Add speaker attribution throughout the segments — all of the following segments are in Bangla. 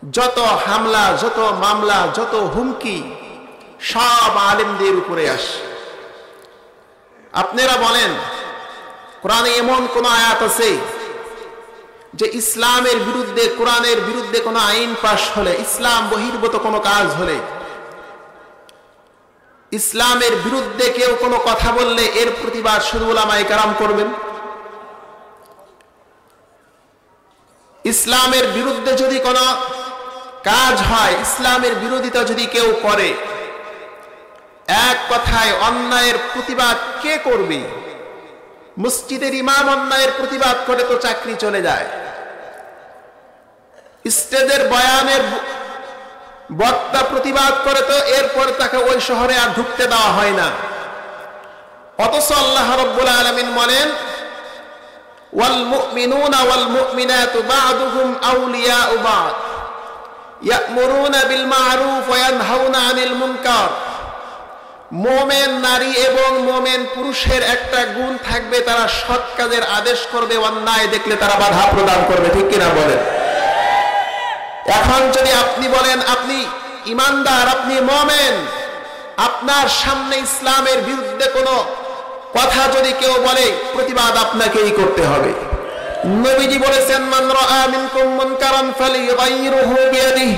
Speaker 1: যত হামলা, যত মামলা, যত হুমকি সব আলেমদের উপরে আসে। আপনারা বলেন কোরআনে এমন কোন আয়াত আছে যে ইসলামের বিরুদ্ধে, কোরআনের বিরুদ্ধে কোন আইন পাশ হলে, ইসলাম বহির্ভূত কোনো কাজ হলে, ইসলামের বিরুদ্ধে কেউ কোনো কথা বললে এর প্রতিবাদ শুধু উলামায়ে কেরাম করবেন? ইসলামের বিরুদ্ধে যদি কোনো কাজ হয়, ইসলামের বিরোধিতা যদি কেউ করে, এক কথায় অন্যায়ের প্রতিবাদ কে করবে? মসজিদের ইমাম অন্যায়ের প্রতিবাদ করে তো চাকরি চলে যায়। স্টেজের বয়ানের বক্তা প্রতিবাদ করে তো এরপর তাকে ওই শহরে আর ঢুকতে দেওয়া হয় না। অথচ আল্লাহ রাব্বুল আলামিন বলেন, ওয়াল মুমিনুনা ওয়াল মুমিনাতু বা'দুহুম আউলিয়াউ বা'দ ইয়া'মুরুনা বিল মা'রুফ ওয়া ইয়ানহাউনা আনিল মুনকার। মুমিন নারী এবং মুমিন পুরুষের একটা গুণ থাকবে, তারা সৎ কাজের আদেশ করবে, অন্যায় দেখলে তারা বাধা প্রদান করবে। ঠিক কিনা বলেন? এখন যদি আপনি বলেন আপনি ইমানদার, আপনি মুমিন, আপনার সামনে ইসলামের বিরুদ্ধে কোনো কথা যদি কেউ বলে, প্রতিবাদ আপনাকেই করতে হবে। নবীজি বলেছেন, মান রাআ মিনকুম মুনকারান ফালিয়ুগাইয়িরহু বিয়াদিহি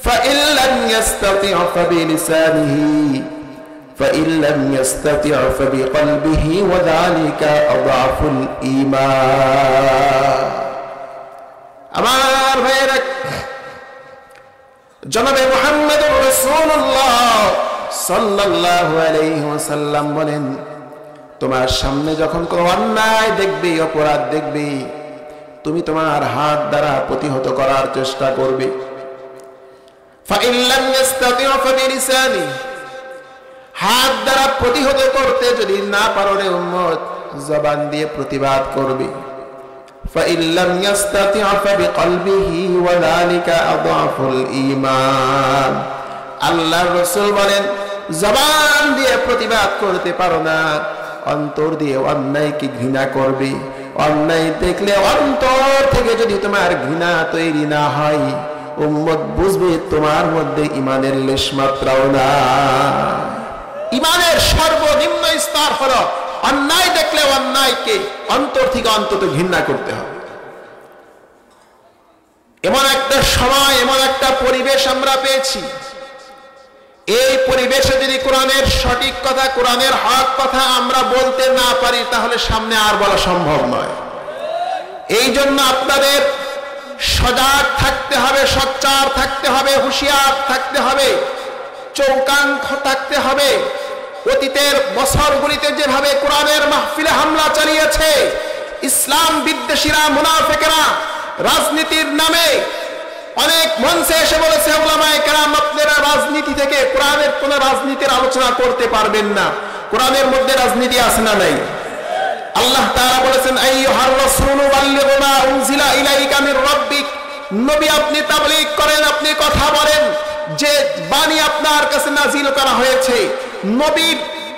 Speaker 1: ফাইন লাম ইস্তাতি' ফাবিলিসানিহি ফাইন লাম ইস্তাতি' ফাবিকলবিহি ওয়া যালিকা আযআফুল ঈমান। আমার ভাইয়েরা, জনাবে মুহাম্মদুর রাসূলুল্লাহ সাল্লাল্লাহু আলাইহি ওয়াসাল্লাম বলেন, তোমার সামনে যখন কোনো অন্যায় দেখবে, অপরাধ দেখবে, তুমি তোমার হাত দ্বারা প্রতিহত করার চেষ্টা করবে। ফাইন লাম ইস্তাতি' ফাবিলিসানি, হাত দ্বারা প্রতিহত করতে যদি না পারো রে উম্মত, জবান দিয়ে প্রতিবাদ করবে। ফাইন লাম ইস্তাতি' ফাবিকলবিহি ওয়া যালিকা আযআফুল ঈমান। আল্লাহর রাসূল বলেন, জবান দিয়ে প্রতিবাদ করতে পারো না, অন্তর দিয়ে অন্যায়কে ঘৃণা করবে। অন্যায় দেখলে অন্তর থেকে যদি তোমার ঘৃণা তৈরি না হয়, উম্মত বুঝবে তোমার মধ্যে ঈমানের লেশ মাত্রাও না। ঈমানের সর্বনিম্ন স্তর হলো অন্যায় দেখলে অন্যায়কে অন্তর থেকে অন্তত ঘৃণা করতে হবে। এমন একটা সময়, এমন একটা পরিবেশ আমরা পেয়েছি, এই পরিবেশে যদি কোরআনের সঠিক কথা, কোরআনের হক কথা আমরা বলতে না পারি, তাহলে সামনে আর বলা সম্ভব নয়। এই জন্য আপনাদের সজাগ থাকতে হবে, সোচ্চার থাকতে হবে, হুঁশিয়ার থাকতে হবে, চৌকান্ত থাকতে হবে। অতীতের বছরগুলিতে যেভাবে কোরআনের মাহফিলে হামলা চালিয়েছে ইসলাম বিদ্বেষীরা, মুনাফিকরা, রাজনীতির নামে অনেক মঞ্চে এসে বলেছে, উলামায়ে কেরাম আপনারা রাজনীতি থেকে কোরআনের কোন রাজনীতির আলোচনা করতে পারবেন না। কোরআনের মধ্যে রাজনীতি আছে না নাই? আল্লাহ তাআলা বলেছেন, আইয়ুহার রাসূলু বাল্লিগু মা উনজিলা ইলাইকা মির রাব্বিক। নবী আপনি তাবলীগ করেন, আপনি কথা বলেন যে বাণী আপনার কাছে নাজিল করা হয়েছে। নবী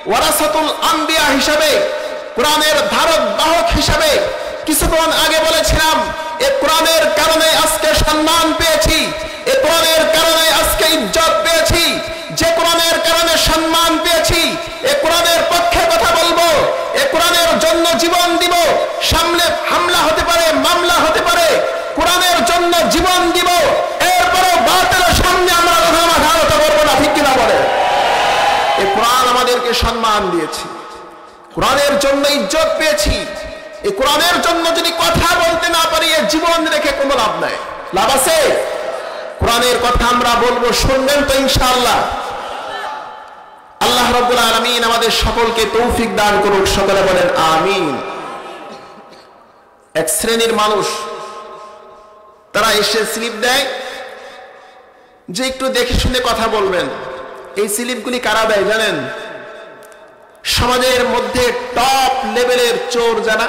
Speaker 1: ওয়ারাসাতুল আম্বিয়া হিসাবে, কোরআনের ধারক বাহক হিসাবে কিছুক্ষণ আগে বলেছিলাম, এই কোরআনের কারণে আজকে সম্মান পেয়েছি, এই কোরআনের কারণে আজকে ইজ্জত পেয়েছি। যে কোরআনের কারণে সম্মান পেয়েছি, এই কোরআনের পক্ষে কথা বলবো, এই কোরআনের জন্য জীবন দিব। সামনে হামলা হতে পারে, মামলা হতে পারে, কোরআনের জন্য জীবন দিব। এরপরও বাতিলের সামনে আমরা মাথা নত করবো না। ঠিক কিনা বলে? এই কোরআন আমাদেরকে সম্মান দিয়েছে, কোরআনের জন্য ইজ্জত পেয়েছি। এই কোরআনের জন্য যদি কথা বলতে না পারি, জীবন রেখে কোনো লাভ নাই। লাভ আছে? কোরআনের কথা আমরা বলবো, শুনবেন তো ইনশাআল্লাহ। আল্লাহ রাব্বুল আলামিন আমাদের সকলকে তৌফিক দান করুক। সকলে বলেন আমিন। এক শ্রেণীর মানুষ, তারা এসে স্লিপ দেয় যে একটু দেখে শুনে কথা বলবেন। এই স্লিপগুলি কারা দেয় জানেন? সমাজের মধ্যে টপ লেভেলের চোর যারা,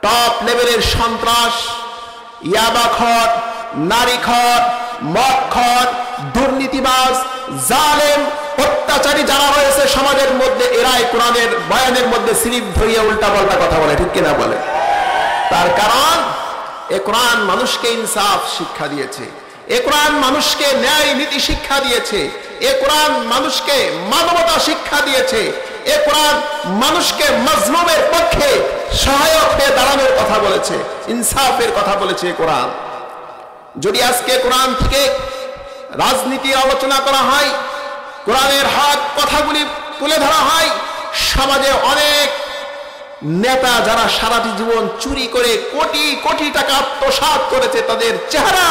Speaker 1: টপ লেভেলের সন্ত্রাস, ইয়াবাখর, নারীখর, মদখর, দুর্নীতিবাজ, জালেম, অত্যাচারী যারা রয়েছে সমাজের মধ্যে, এরাই কোরআনের বয়ানের মধ্যে স্লিপ ধরিয়ে উল্টা পাল্টা কথা বলে। ঠিক কিনা বলে? তার কারণ এ কোরআন মানুষকে ইনসাফ শিক্ষা দিয়েছে, এ কোরআন মানুষকে ন্যায় নীতি শিক্ষা দিয়েছে, এ কোরআন মানুষকে মানবতা শিক্ষা দিয়েছে, এ কোরআন মানুষকে মাজলুমের পক্ষে সহায়ক হয়ে দাঁড়ানোর কথা বলেছে, ইনসাফের কথা বলেছে এ কোরআন। যদি আজকে কোরআন থেকে রাজনীতির আলোচনা করা হয়, কোরআনের হক কথাগুলি তুলে ধরা হয়, সমাজে অনেক নেতা যারা সারাটি জীবন চুরি করে কোটি কোটি টাকা আত্মসাৎ করেছে, তাদের চেহারা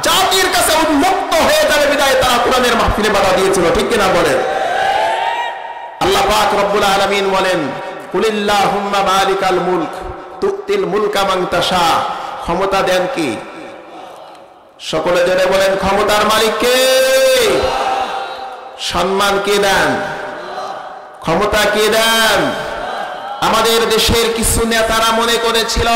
Speaker 1: জাতির কাছে উন্মুক্ত হয়ে যাবে বিধায় তারা কোরআনের মাহফিলে বাধা দিয়েছিল, ঠিক কিনা বলেন? আল্লাহ পাক রব্বুল আলামিন বলেন, কুলিল্লাহুম্মা মালিকাল মুলক তুতিল মুলকা মান তাশা। ক্ষমতা দেন কি? সকলে জেনে বলেন, ক্ষমতার মালিক কে? সম্মান কে দেন? ক্ষমতা কে দেন? আমাদের দেশের কিছু নেতারা মনে করেছিল,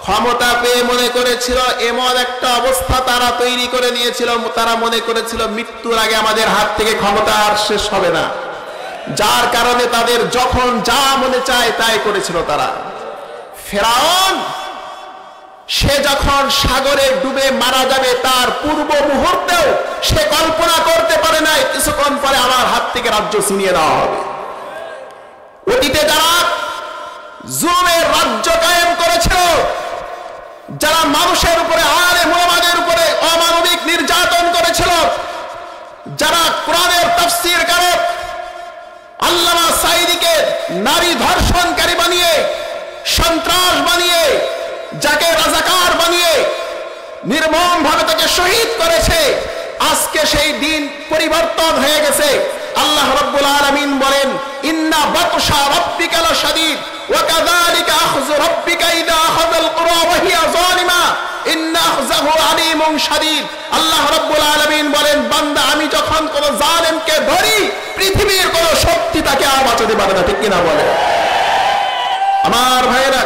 Speaker 1: ক্ষমতা পেয়ে মনে করেছিল এমন একটা অবস্থা তারা তৈরি করে নিয়েছিল, তারা মনে করেছিল মৃত্যুর আগে আমাদের হাত থেকে ক্ষমতা আর শেষ হবে না, যার কারণে তাদের যখন যা মনে চায় তাই করেছিল তারা। ফেরাউন সে যখন সাগরে ডুবে মারা যাবে তার পূর্ব মুহূর্তেও সে কল্পনা করতে পারে নাই কিছুক্ষণ পরে আমার হাত থেকে রাজ্য ছিনিয়ে নেওয়া হবে। অতীতে যারা জুলুমের রাজ্য কায়েম করেছিল, যারা মানুষের উপরে আলেম ওলামাদের উপরে অমানবিক নির্যাতন করেছিল, যারা কোরআনের তাফসীর কারক আল্লামা সাঈদীকে নারী ধর্ষণকারী বানিয়ে, সন্ত্রাস বানিয়ে, যাকে রাজাকার বানিয়ে নির্মমভাবে তাকে শহীদ করেছে, আজকে সেই দিন পরিবর্তন হয়ে গেছে। আল্লাহ রাব্বুল আলামিন বলেন, ইন্না বাতশা রাব্বিকা লাশাদীদ ওয়া কাযালিকা আখযু রাব্বিকা ইযা আখাযাল কুরা ওয়া হিয়া যালিমা ইন্না আখযাহু আলীমুন শাদীদ। আল্লাহ রাব্বুল আলামিন বলেন, বান্দা আমি যখন কোন জালেমকে ধরি পৃথিবীর কোন শক্তি তাকে আর বাঁচাতে পারে না, ঠিক কিনা বলে? আমার ভাইয়েরা,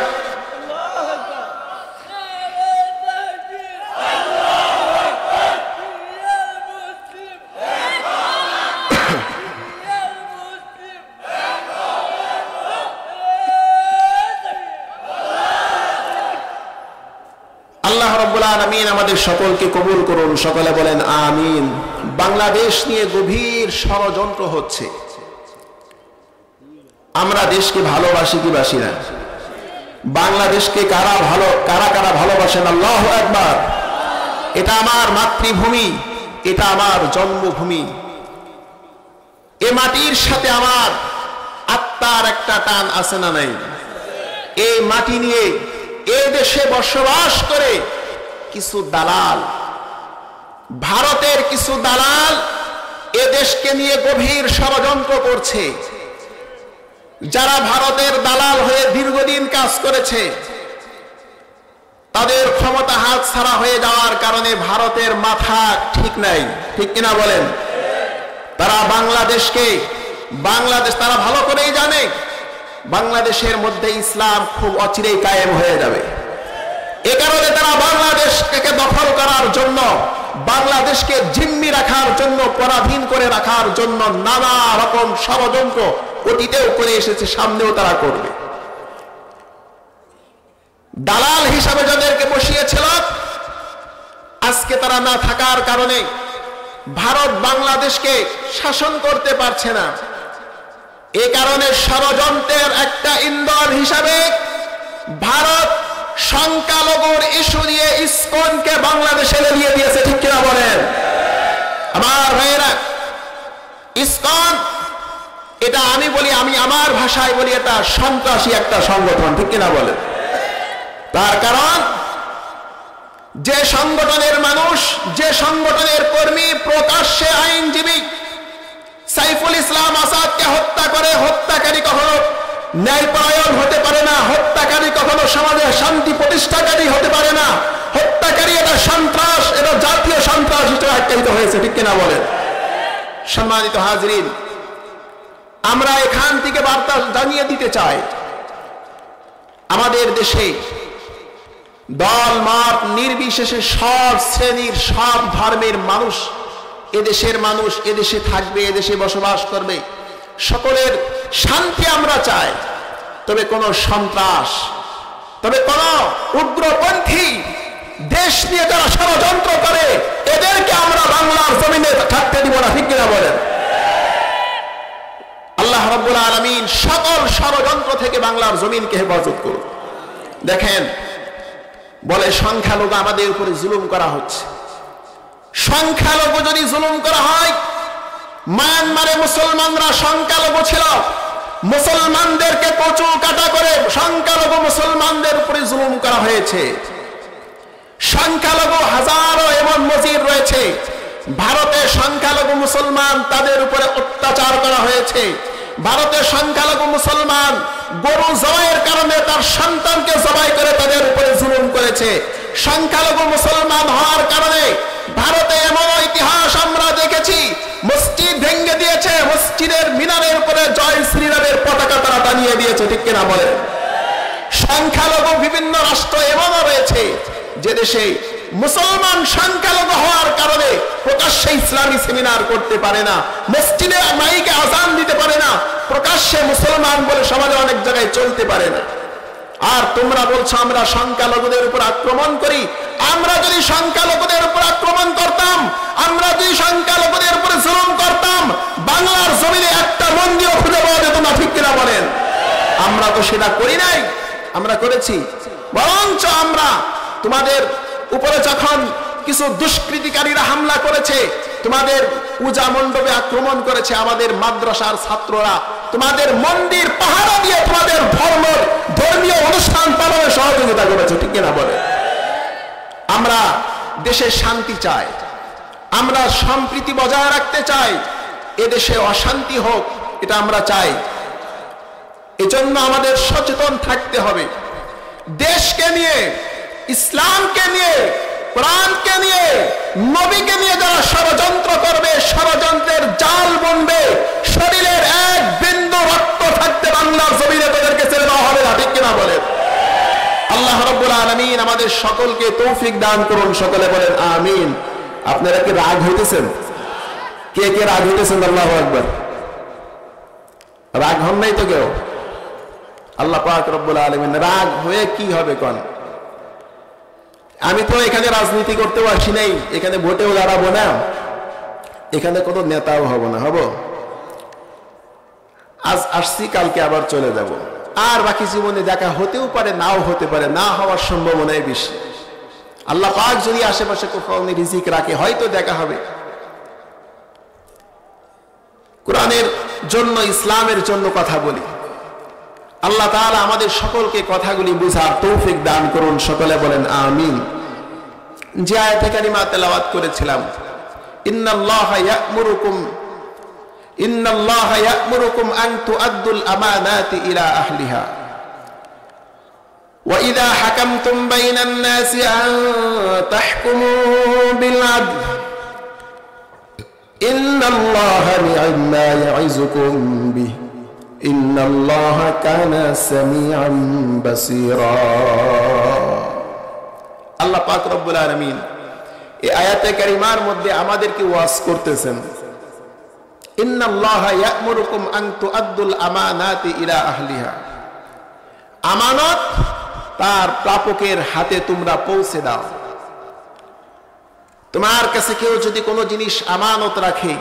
Speaker 1: আল্লাহ রাব্বুল আলামিন আমাদের সকলকে কবুল করুন, সকলে বলেন আমিন। বাংলাদেশ নিয়ে গভীর ষড়যন্ত্র হচ্ছে। আমরা দেশকে ভালোবাসি কি বাসি না? বাংলাদেশকে কারা কারা ভালোবাসেন? আল্লাহু আকবার। এটা আমার মাতৃভূমি, এটা আমার জন্মভূমি। এ মাটির সাথে আমার আত্মার একটা টান আছে না নাই? এই মাটি নিয়ে এই দেশে বসবাস করে কিছু দালাল, ভারতের কিছু দালাল এ দেশকে নিয়ে গভীর ষড়যন্ত্র করছে। যারা ভারতের দালাল হয়ে দীর্ঘদিন কাজ করেছে, তাদের ক্ষমতা হাত ছাড়া হয়ে যাওয়ার কারণে ভারতের মাথা ঠিক নাই, ঠিক কিনা বলেন? তারা বাংলাদেশ তারা ভালো করেই জানে বাংলাদেশের মধ্যে ইসলাম খুব অচিরেই কায়েম হয়ে যাবে। এ কারণে তারা বাংলাদেশকে দখল করার জন্য, বাংলাদেশকে জিম্মি রাখার জন্য, পরাধীন করে রাখার জন্য নানা রকম ষড়যন্ত্র অতীতেও করে এসেছে, সামনেও তারা করবে। দালাল হিসাবে যাদেরকে বসিয়েছিল, আজকে তারা না থাকার কারণে ভারত বাংলাদেশকে শাসন করতে পারছে না। এ কারণে ষড়যন্ত্রের একটা ইন্ধন হিসাবে ভারত সংখ্যালঘুর ইস্যু নিয়ে ইসকনকে বাংলাদেশে লেলিয়ে দিয়েছে, ঠিক কিনা বলেন? আমার ভাইয়েরা, ইসকন এটা আমি বলি, আমি আমার ভাষায় বলি, এটা সন্ত্রাসী একটা সংগঠন, ঠিক কিনা বলেন? তার কারণ যে সংগঠনের মানুষ, যে সংগঠনের কর্মী প্রকাশ্যে আইনজীবী সাইফুল ইসলাম আসাদকে হত্যা করে, হত্যাকারী কখনো ন্যায়পরায়ণ হতে পারে না, হত্যাকারী কখনো সমাজের শান্তি প্রতিষ্ঠাকারী হতে পারে না, হত্যাকারী এটা সন্ত্রাস, এটা জাতীয় সন্ত্রাস হিসেবে আখ্যায়িত হয়েছে, ঠিক কিনা বলেন? সম্মানিত হাজরিন, আমরা এখান থেকে বার্তা জানিয়ে দিতে চাই, আমাদের দেশে দল মত নির্বিশেষে সব শ্রেণীর সব ধর্মের মানুষ, এদেশের মানুষ এদেশে থাকবে, এদেশে বসবাস করবে, সকলের শান্তি আমরা চাই। তবে কোনো সন্ত্রাস, তবে কোন উগ্রপন্থী দেশ নিয়ে যারা ষড়যন্ত্র করে এদেরকে আমরা বাংলার জমিনে থাকতে দিব না, ঠিক কিনা বলেন? আল্লাহ রাব্বুল আলামিন সকল ষড়যন্ত্র থেকে বাংলার জমিনকে হেফাজত করুন। দেখেন, বলে সংখ্যালঘু আমাদের উপরে জুলুম করা হচ্ছে। সংখ্যালঘু যদি জুলুম করা হয়, মায়ানমারে মুসলমানরা সংখ্যালঘু ছিল, মুসলমানদেরকে কচু কাটা করে সংখ্যালঘু মুসলমানদের উপরে জুলুম করা হয়েছে। সংখ্যালঘু হাজারো এমন মজির রয়েছে, ভারতে সংখ্যালঘু মুসলমান তাদের উপরে অত্যাচার করা হয়েছে। ভারতে সংখ্যালঘু মুসলমান গরু জবাইয়ের কারণে তার সন্তানকে জবাই করে তাদের উপরে জুলুম করেছে। সংখ্যালঘু মুসলমান হওয়ার কারণে ভারতে এমন ইতিহাস আমরা দেখেছি, মসজিদ ভেঙে দিয়েছে, মসজিদের মিনারের উপরে জয় শ্রীরামের পতাকা তারা টানিয়ে দিয়েছে, ঠিক কিনা বলে? সংখ্যালঘু বিভিন্ন রাষ্ট্র এমনও রয়েছে যে দেশে মুসলমান সংখ্যালঘু হওয়ার কারণে প্রকাশ্যে ইসলামী সেমিনার করতে পারে না, মসজিদে মাইকে আজান দিতে পারে না, প্রকাশ্যে মুসলমান বলে সমাজে অনেক জায়গায় চলতে পারে না। আর তোমরা বলছো আমরা সংখ্যালঘুদের উপর আক্রমণ করি। আমরা যদি সংখ্যালঘুদের উপর আক্রমণ করতাম, আমরা যদি সংখ্যালঘুদের উপর জুলুম করতাম, বাংলার জমিনে একটা মন্দির খুঁজে পাওয়া যেত না, ঠিক কিনা বলেন? আমরা তো সেটা করি নাই, আমরা করেছি। বরঞ্চ আমরা তোমাদের উপরে যখন কিছু দুষ্কৃতিকারীরা হামলা করেছে, তোমাদের পূজা মণ্ডপে আক্রমণ করেছে, আমাদের মাদ্রাসার ছাত্ররা তোমাদের মন্দির পাহারা দিয়ে তোমাদের ধর্মীয় অনুষ্ঠান পালনে সহযোগিতা করেছে, ঠিক কিনা বলে? আমরা দেশে শান্তি চাই, আমরা সম্প্রীতি বজায় রাখতে চাই, এদেশে অশান্তি হোক এটা আমরা চাই। এজন্য আমাদের সচেতন থাকতে হবে। দেশকে নিয়ে, ইসলামকে নিয়ে, কোরআনকে নিয়ে, নবীকে নিয়ে যারা ষড়যন্ত্র করবে, ষড়যন্ত্রের জাল বুনবে, শরীরের এক বিন্দু রক্ত থাকতে বাংলার জমিনে তাদেরকে ছেড়ে দেওয়া হবে না, ঠিক কিনা বলেন? আল্লাহ রাব্বুল আলামিন আমাদের সকলকে তৌফিক দান করুন, সকলে বলেন আমিন। আপনারা কি রাগ হইতেছেন? কে কে রাগ হইতেছেন? আল্লাহু আকবার। রাগ হন নাই তো কেউ? আল্লাহ পাক রব্বুল আলামিন রাগ হয়ে কি হবে কোন? আমি তো এখানে রাজনীতি করতেও আসি নাই, এখানে ভোটেও দাঁড়াবো না, এখানে কোনো নেতাও হব না, হব? আজ আসছি, কালকে আবার চলে যাব, আর বাকি জীবনে দেখা হতেও পারে, নাও হতে পারে, না হওয়ার সম্ভাবনাই বেশি। আল্লাহ পাক যদি আশেপাশে কোথাও রিজিক রাখে হয়তো দেখা হবে। কোরআনের জন্য, ইসলামের জন্য কথা বলি। আল্লাহ তাআলা আমাদের সকলকে কথাগুলি বুঝার তৌফিক দান করুন, সকলে বলেন আমিন। যে আয়াতে কারিমা তেলাওয়াত করেছিলাম, ইন্নাল্লাহা ইয়া'মুরুকুম আন তুআদ্দুল আমানাতি ইলা আহলিহা ওয়া ইযা হাকামতুম বাইনান নাসি আন তাহকুমু বিল আদল ইন্নাল্লাহা নি'মা ইয়া'iযুকুম বিহি ইন্নাল্লাহা কানা সামিআন বাসীরা। আল্লাহ পাক রব্বুল আলামিন এই আয়াতে কারিমার মধ্যে আমাদেরকে ওয়াজ করতেছেন, ইন্নাল্লাহা ইয়া'মুরুকুম আন তুআদ্দুল আমানাতি ইলা আহলিহা, আমানত তার প্রাপকের হাতে তোমরা পৌঁছে দাও। তোমার কাছে কেউ যদি কোনো জিনিস আমানত রাখে,